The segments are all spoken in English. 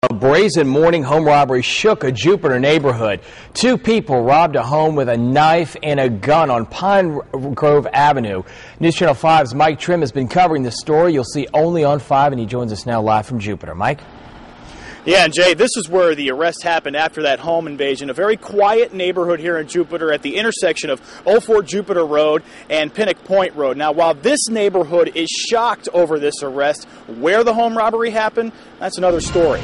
A brazen morning home robbery shook a Jupiter neighborhood. Two people robbed a home with a knife and a gun on Pine Grove Avenue. News Channel 5's Mike Trim has been covering this story. You'll see only on 5, and he joins us now live from Jupiter. Mike? Yeah, and Jay, this is where the arrest happened after that home invasion. A very quiet neighborhood here in Jupiter at the intersection of Old Fort Jupiter Road and Pinnock Point Road. Now, while this neighborhood is shocked over this arrest, where the home robbery happened, that's another story.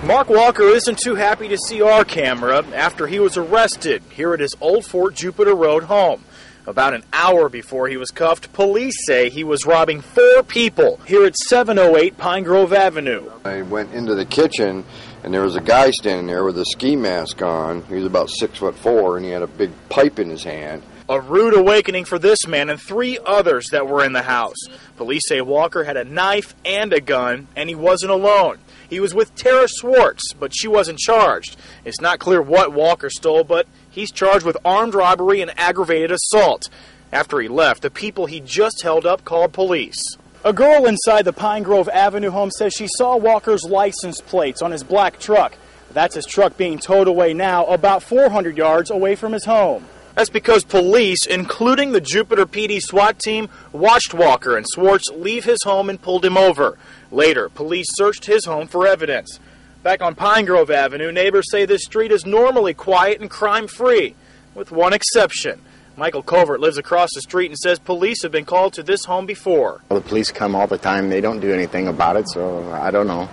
Mark Walker isn't too happy to see our camera after he was arrested here at his Old Fort Jupiter Road home. About an hour before he was cuffed, police say he was robbing 4 people here at 708 Pine Grove Avenue. I went into the kitchen, and there was a guy standing there with a ski mask on. He was about 6'4", and he had a big pipe in his hand. A rude awakening for this man and 3 others that were in the house. Police say Walker had a knife and a gun, and he wasn't alone. He was with Tara Swartz, but she wasn't charged. It's not clear what Walker stole, but he's charged with armed robbery and aggravated assault. After he left, the people he just held up called police. A girl inside the Pine Grove Avenue home says she saw Walker's license plates on his black truck. That's his truck being towed away now, about 400 yards away from his home. That's because police, including the Jupiter PD SWAT team, watched Walker and Swartz leave his home and pulled him over. Later, police searched his home for evidence. Back on Pine Grove Avenue, neighbors say this street is normally quiet and crime-free, with one exception. Michael Covert lives across the street and says police have been called to this home before. Well, the police come all the time. They don't do anything about it, so I don't know,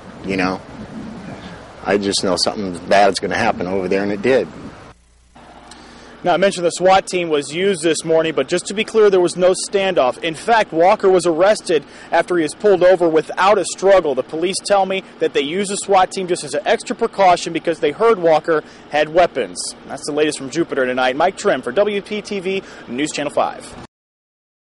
I just know something bad's going to happen over there, and it did. Now, I mentioned the SWAT team was used this morning, but just to be clear, there was no standoff. In fact, Walker was arrested after he was pulled over without a struggle. The police tell me that they used the SWAT team just as an extra precaution because they heard Walker had weapons. That's the latest from Jupiter tonight. Mike Trim for WPTV News Channel 5.